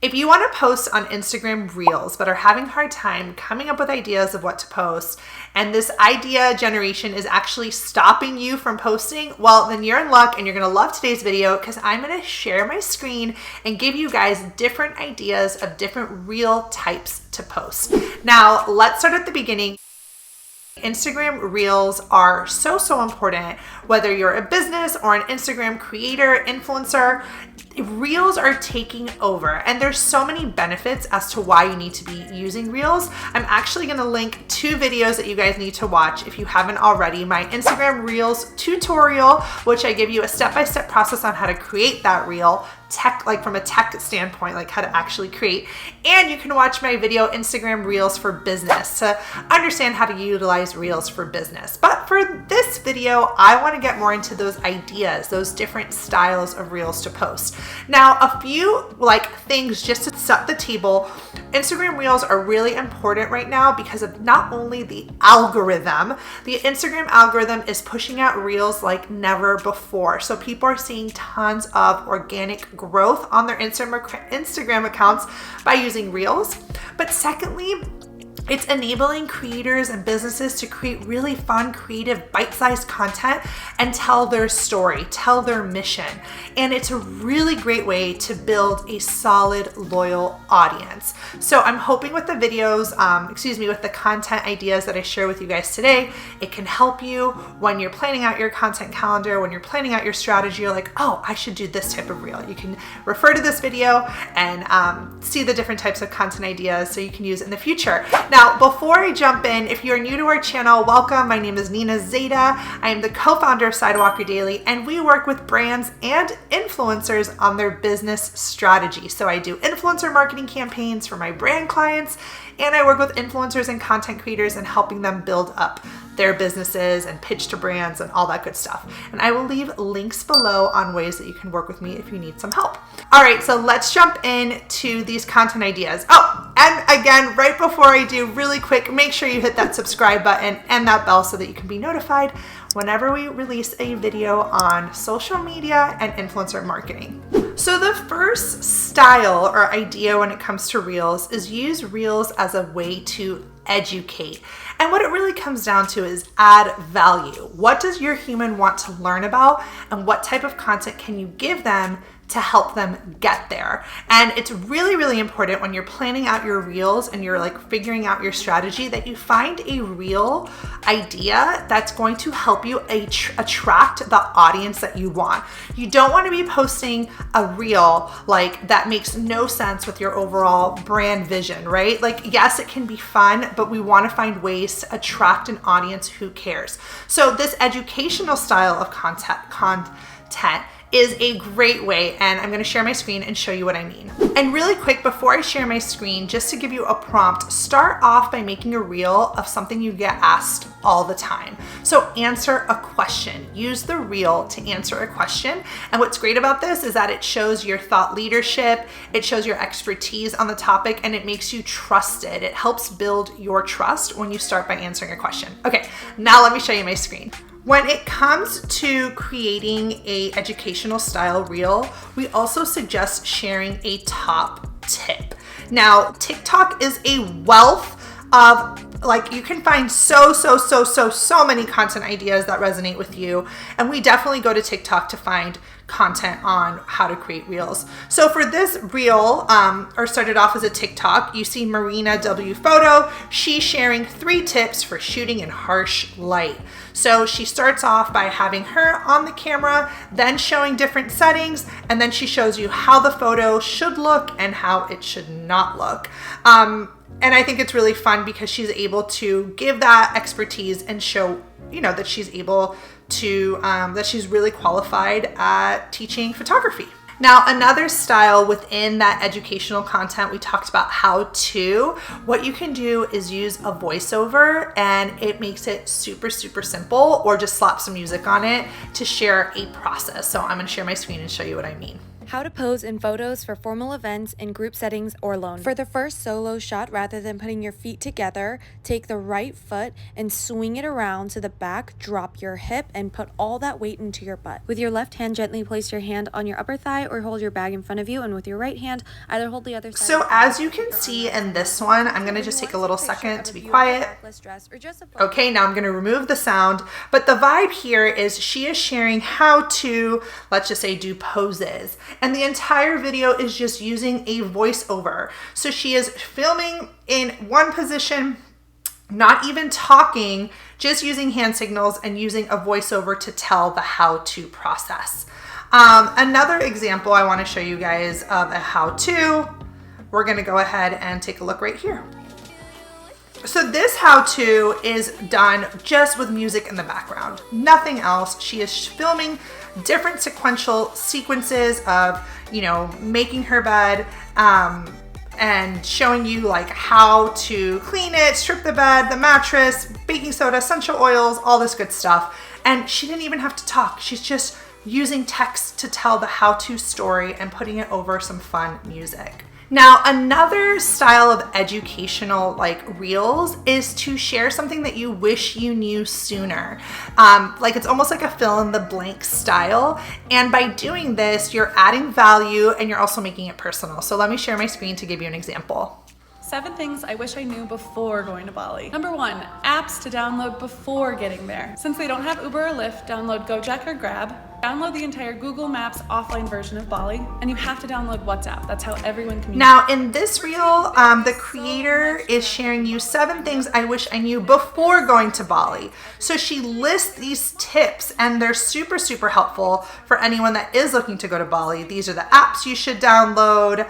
If you want to post on Instagram Reels but are having a hard time coming up with ideas of what to post, and this idea generation is actually stopping you from posting, well, then you're in luck and you're going to love today's video because I'm going to share my screen and give you guys different ideas of different reel types to post. Now, let's start at the beginning. Instagram Reels are so important, whether you're a business or an Instagram creator, influencer. Reels are taking over, and there's so many benefits as to why you need to be using Reels. I'm actually going to link 2 videos that you guys need to watch if you haven't already. My Instagram Reels tutorial, which I give you a step-by-step process on how to create that reel, from a tech standpoint, like how to actually create. And you can watch my video Instagram Reels for Business to understand how to utilize Reels for business. But for this video, I want to get more into those ideas, those different styles of Reels to post. Now, a few things just to set the table. Instagram Reels are really important right now because of not only the algorithm, the Instagram algorithm is pushing out Reels like never before. So people are seeing tons of organic growth on their Instagram accounts by using Reels. But secondly, it's enabling creators and businesses to create really fun, creative, bite-sized content and tell their story, tell their mission. And it's a really great way to build a solid, loyal audience. So I'm hoping with the videos, with the content ideas that I share with you guys today, it can help you when you're planning out your content calendar, when you're planning out your strategy. You're like, oh, I should do this type of reel. You can refer to this video and see the different types of content ideas so you can use in the future. Now, before I jump in, if you're new to our channel, welcome. My name is Nina Zeta. I am the co-founder of Sidewalker Daily, and we work with brands and influencers on their business strategy. So I do influencer marketing campaigns for my brand clients, and I work with influencers and content creators and helping them build up their businesses and pitch to brands and all that good stuff. And I will leave links below on ways that you can work with me if you need some help. All right, so let's jump into these content ideas. Oh, and again, right before I do, really quick, make sure you hit that subscribe button and that bell so that you can be notified whenever we release a video on social media and influencer marketing. So the first style or idea when it comes to Reels is use Reels as a way to educate. And what it really comes down to is add value. What does your human want to learn about, and what type of content can you give them to help them get there? And it's really, really important when you're planning out your reels and you're figuring out your strategy that you find a reel idea that's going to help you attract the audience that you want. You don't want to be posting a reel that makes no sense with your overall brand vision, right? Yes, it can be fun, but we want to find ways to attract an audience who cares. So this educational style of content is a great way, and I'm going to share my screen and show you what I mean. And really quick, before I share my screen, just to give you a prompt, start off by making a reel of something you get asked all the time. So answer a question. Use the reel to answer a question. And what's great about this is that it shows your thought leadership, it shows your expertise on the topic, and it makes you trusted. It helps build your trust when you start by answering a question. Okay, now let me show you my screen. When it comes to creating a educational style reel, we also suggest sharing a top tip. Now, TikTok is a wealth of you can find so many content ideas that resonate with you. And we definitely go to TikTok to find content on how to create reels. So for this reel, started off as a TikTok, you see Marina W Photo. She's sharing 3 tips for shooting in harsh light. So she starts off by having her on the camera, then showing different settings, and then she shows you how the photo should look and how it should not look. And I think it's really fun because she's able to give that expertise and show, that she's able to, that she's really qualified at teaching photography. Now, another style within that educational content, we talked about how to. What you can do is use a voiceover, and it makes it super simple, or just slap some music on it to share a process. So I'm going to share my screen and show you what I mean. How to pose in photos for formal events, in group settings, or alone. For the first solo shot, rather than putting your feet together, take the right foot and swing it around to the back, drop your hip, and put all that weight into your butt. With your left hand, gently place your hand on your upper thigh or hold your bag in front of you, and with your right hand, either hold the other side. So as you can see in this one, I'm gonna just take a little second to be quiet. Okay, now I'm gonna remove the sound, but the vibe here is she is sharing how to, let's just say, do poses. And the entire video is just using a voiceover. So she is filming in one position, not even talking, just using hand signals and using a voiceover to tell the how-to process. Another example I want to show you guys of a how-to, we're going to go ahead and take a look right here. So this how-to is done just with music in the background, nothing else. She is filming different sequential sequences of, you know, making her bed, and showing you like how to clean it, strip the bed, the mattress, baking soda, essential oils, all this good stuff. And she didn't even have to talk. She's just using text to tell the how-to story and putting it over some fun music. Now, another style of educational like reels is to share something that you wish you knew sooner. Like it's almost like a fill in the blank style. And by doing this, you're adding value and you're also making it personal. So let me share my screen to give you an example. 7 things I wish I knew before going to Bali. Number 1, apps to download before getting there. Since they don't have Uber or Lyft, download Gojek or Grab. Download the entire Google Maps offline version of Bali, and you have to download WhatsApp. That's how everyone communicates. Now, in this reel, the creator is sharing you 7 things I wish I knew before going to Bali. So she lists these tips, and they're super, super helpful for anyone that is looking to go to Bali. These are the apps you should download.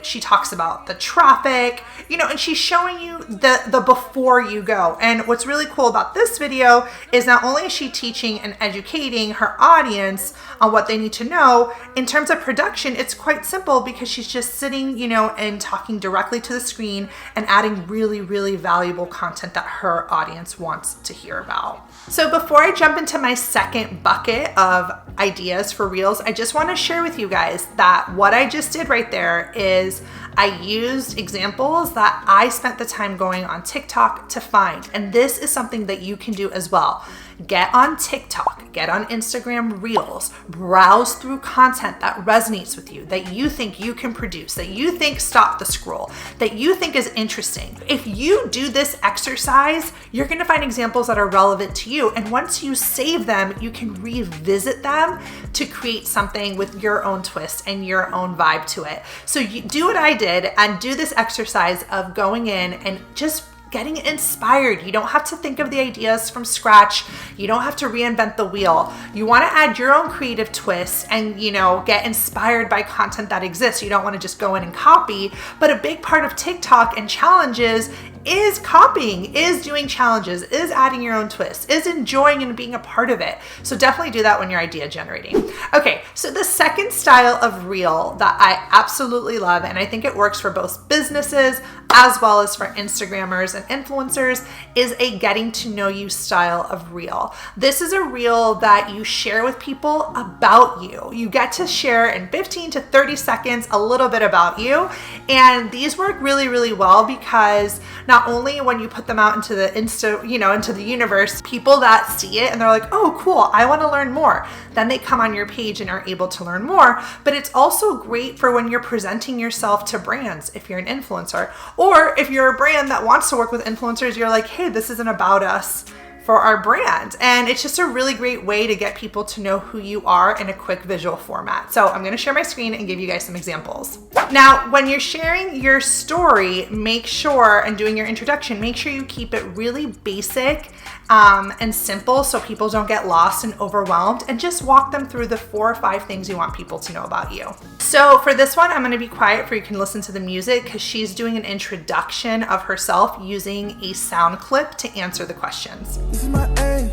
She talks about the traffic, you know, and she's showing you the before you go. And what's really cool about this video is not only is she teaching and educating her audience on what they need to know, in terms of production, it's quite simple because she's just sitting, you know, and talking directly to the screen and adding really, really valuable content that her audience wants to hear about. So before I jump into my second bucket of ideas for reels, I just want to share with you guys that what I just did right there is I used examples that I spent the time going on TikTok to find. And this is something that you can do as well. Get on TikTok, get on Instagram Reels, browse through content that resonates with you, that you think you can produce, that you think stop the scroll, that you think is interesting. If you do this exercise, you're gonna find examples that are relevant to you. And once you save them, you can revisit them to create something with your own twist and your own vibe to it. So you do what I did and do this exercise of going in and just getting inspired. You don't have to think of the ideas from scratch. You don't have to reinvent the wheel. You want to add your own creative twists and, you know, get inspired by content that exists. You don't want to just go in and copy, but a big part of TikTok and challenges is copying, is doing challenges, is adding your own twist, is enjoying and being a part of it. So definitely do that when you're idea generating. Okay, so the second style of reel that I absolutely love, and I think it works for both businesses as well as for Instagrammers and influencers, is a getting to know you style of reel. This is a reel that you share with people about you. You get to share in 15 to 30 seconds a little bit about you. And these work really, really well because not only when you put them out into the into the universe, people that see it and they're like, oh, cool, I want to learn more. Then they come on your page and are able to learn more. But it's also great for when you're presenting yourself to brands, if you're an influencer, or if you're a brand that wants to work with influencers, you're like, hey, this isn't about us for our brand. And it's just a really great way to get people to know who you are in a quick visual format. So I'm gonna share my screen and give you guys some examples. Now, when you're sharing your story, make sure, and doing your introduction, make sure you keep it really basic and simple so people don't get lost and overwhelmed, and just walk them through the 4 or 5 things you want people to know about you. So for this one, I'm gonna be quiet for you can listen to the music because she's doing an introduction of herself using a sound clip to answer the questions. This is my age,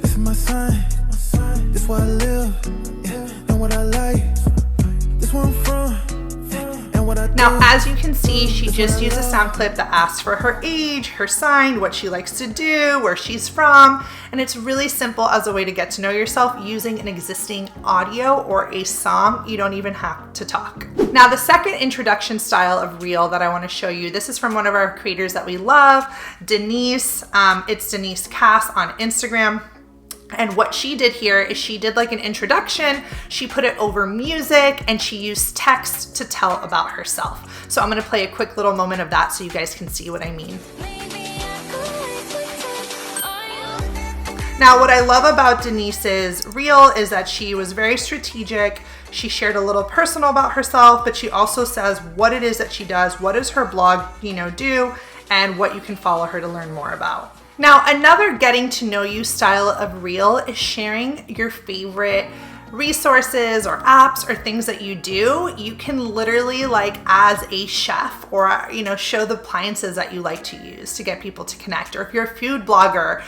this is my sign, this is where I live, and what I like, this where I'm from, and what I Now, as you can see, she just used a sound clip that asks for her age, her sign, what she likes to do, where she's from, and it's really simple as a way to get to know yourself using an existing audio or a song. You don't even have to talk. Now, the second introduction style of reel that I want to show you, this is from one of our creators that we love, Denise. It's Denise Cass on Instagram. And what she did here is she did like an introduction, she put it over music, and she used text to tell about herself. So I'm gonna play a quick little moment of that so you guys can see what I mean. Now, what I love about Denise's reel is that she was very strategic. She shared a little personal about herself, but she also says what it is that she does, what does her blog, do, and what you can follow her to learn more about. Now, another getting to know you style of reel is sharing your favorite resources or apps or things that you do. You can literally, like as a chef, or show the appliances that you like to use to get people to connect. Or if you're a food blogger,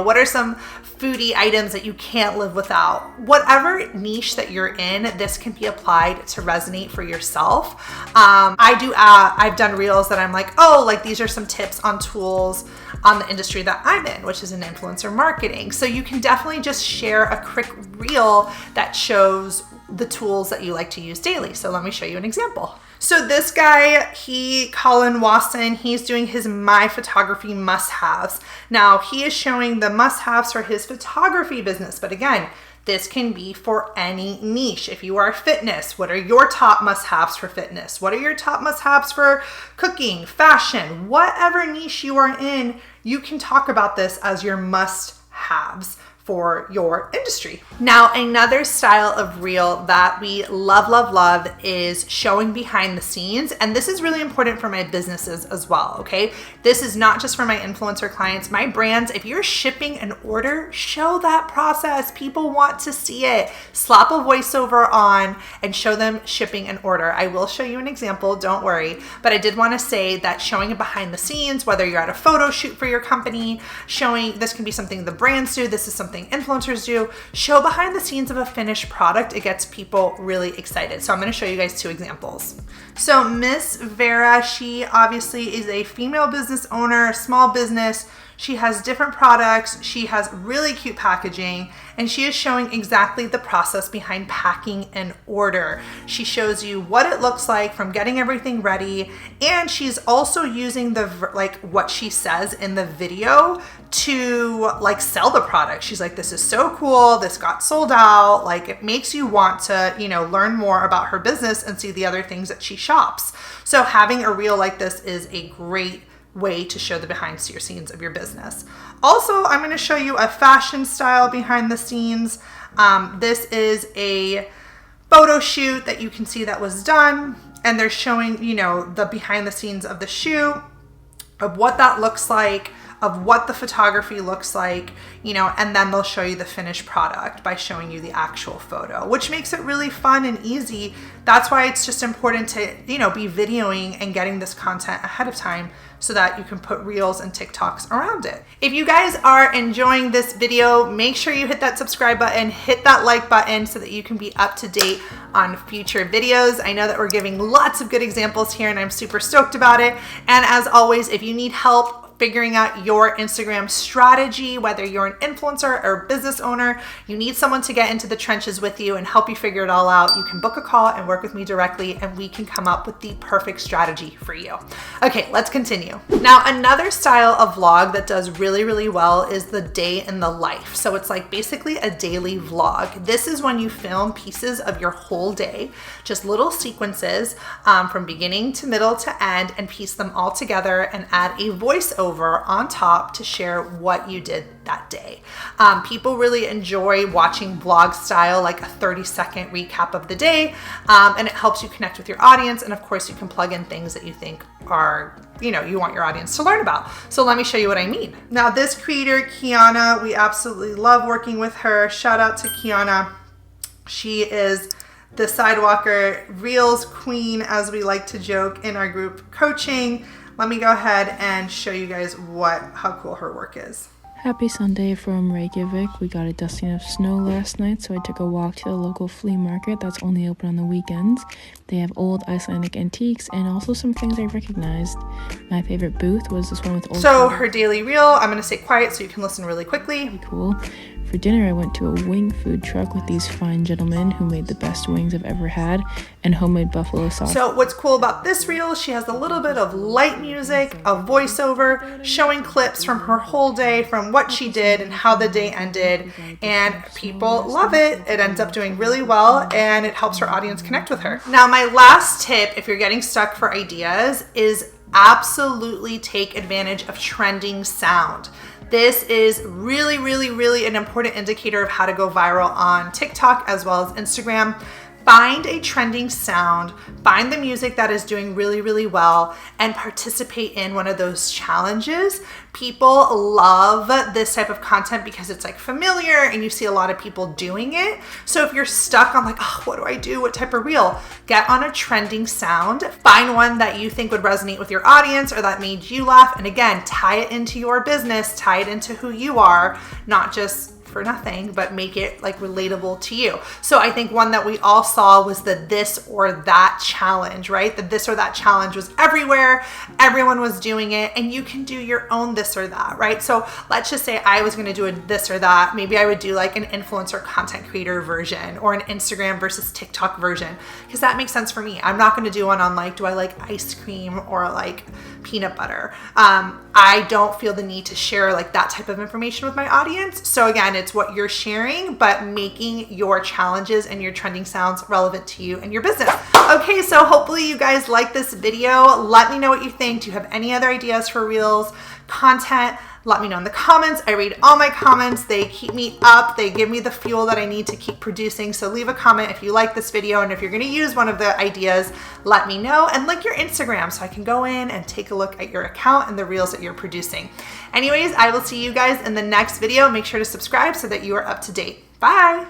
what are some foodie items that you can't live without? Whatever niche that you're in, this can be applied to resonate for yourself. I've done reels that I'm like, these are some tips on tools on the industry that I'm in, which is in influencer marketing. So you can definitely just share a quick reel that shows the tools that you like to use daily. So let me show you an example. So this guy, Colin Wasson, he's doing his My Photography Must-Haves. Now he is showing the must-haves for his photography business, but again, this can be for any niche. If you are fitness, what are your top must-haves for fitness? What are your top must-haves for cooking, fashion? Whatever niche you are in, you can talk about this as your must-haves for your industry. Now, another style of reel that we love is showing behind the scenes. And this is really important for my businesses as well, okay? This is not just for my influencer clients, my brands. If you're shipping an order, show that process. People want to see it. Slap a voiceover on and show them shipping an order. I will show you an example, don't worry. But I did want to say that showing it behind the scenes, whether you're at a photo shoot for your company, this can be something the brands do, this is something influencers do, show behind the scenes of a finished product. It gets people really excited. So I'm going to show you guys two examples. So Miss Vera, she obviously is a female business owner, a small business. She has different products. She has really cute packaging, and she is showing exactly the process behind packing an order. She shows you what it looks like from getting everything ready, and she's also using what she says in the video to sell the product. She's like, this is so cool. This got sold out. It makes you want to, learn more about her business and see the other things that she shops. So having a reel like this is a great way to show the behind the scenes of your business. Also, I'm going to show you a fashion style behind the scenes. This is a photo shoot that you can see that was done, and they're showing, the behind the scenes of the shoot, of what that looks like, of what the photography looks like, and then they'll show you the finished product by showing you the actual photo, which makes it really fun and easy. That's why it's just important to, be videoing and getting this content ahead of time so that you can put reels and TikToks around it. If you guys are enjoying this video, make sure you hit that subscribe button, hit that like button so that you can be up to date on future videos. I know that we're giving lots of good examples here and I'm super stoked about it. And as always, if you need help figuring out your Instagram strategy, whether you're an influencer or business owner, you need someone to get into the trenches with you and help you figure it all out, you can book a call and work with me directly and we can come up with the perfect strategy for you. Okay, let's continue. Now, another style of vlog that does really well is the day in the life. So it's basically a daily vlog. This is when you film pieces of your whole day, just little sequences from beginning to middle to end, and piece them all together and add a voiceover on top to share what you did that day. People really enjoy watching vlog style, like a 30-second recap of the day, and it helps you connect with your audience. And of course, you can plug in things that you think are, you want your audience to learn about. So let me show you what I mean. Now, this creator, Kiana, we absolutely love working with her. Shout out to Kiana. She is the Sidewalker Reels queen, as we like to joke in our group coaching. Let me go ahead and show you guys how cool her work is. Happy Sunday from Reykjavik. We got a dusting of snow last night, so I took a walk to the local flea market that's only open on the weekends. They have old Icelandic antiques and also some things I recognized. My favorite booth was this one with old... So her daily reel, I'm going to stay quiet so you can listen really quickly. Cool. For dinner, I went to a wing food truck with these fine gentlemen who made the best wings I've ever had and homemade buffalo sauce. So what's cool about this reel, she has a little bit of light music, a voiceover, showing clips from her whole day, from what she did and how the day ended, and people love it. It ends up doing really well, and it helps her audience connect with her. Now, my last tip, if you're getting stuck for ideas, is absolutely take advantage of trending sound. This is really, really, really an important indicator of how to go viral on TikTok as well as Instagram. Find a trending sound, find the music that is doing really, really well, and participate in one of those challenges. People love this type of content because it's like familiar and you see a lot of people doing it. So if you're stuck on like, oh, what do I do? What type of reel? Get on a trending sound, find one that you think would resonate with your audience or that made you laugh. And again, tie it into your business, tie it into who you are, not just for nothing, but make it like relatable to you. So I think one that we all saw was the this or that challenge, right? The this or that challenge was everywhere. Everyone was doing it, and you can do your own this or that, right? So let's just say I was going to do a this or that. Maybe I would do like an influencer content creator version or an Instagram versus TikTok version, because that makes sense for me. I'm not going to do one on like, do I like ice cream or like peanut butter? I don't feel the need to share like that type of information with my audience. So again, it's what you're sharing, but making your challenges and your trending sounds relevant to you and your business. Okay, so hopefully you guys like this video. Let me know what you think. Do you have any other ideas for reels, content? Let me know in the comments. I read all my comments. They keep me up. They give me the fuel that I need to keep producing. So leave a comment if you like this video, and if you're going to use one of the ideas, let me know, and link your Instagram so I can go in and take a look at your account and the reels that you're producing. Anyways, I will see you guys in the next video. Make sure to subscribe so that you are up to date. Bye.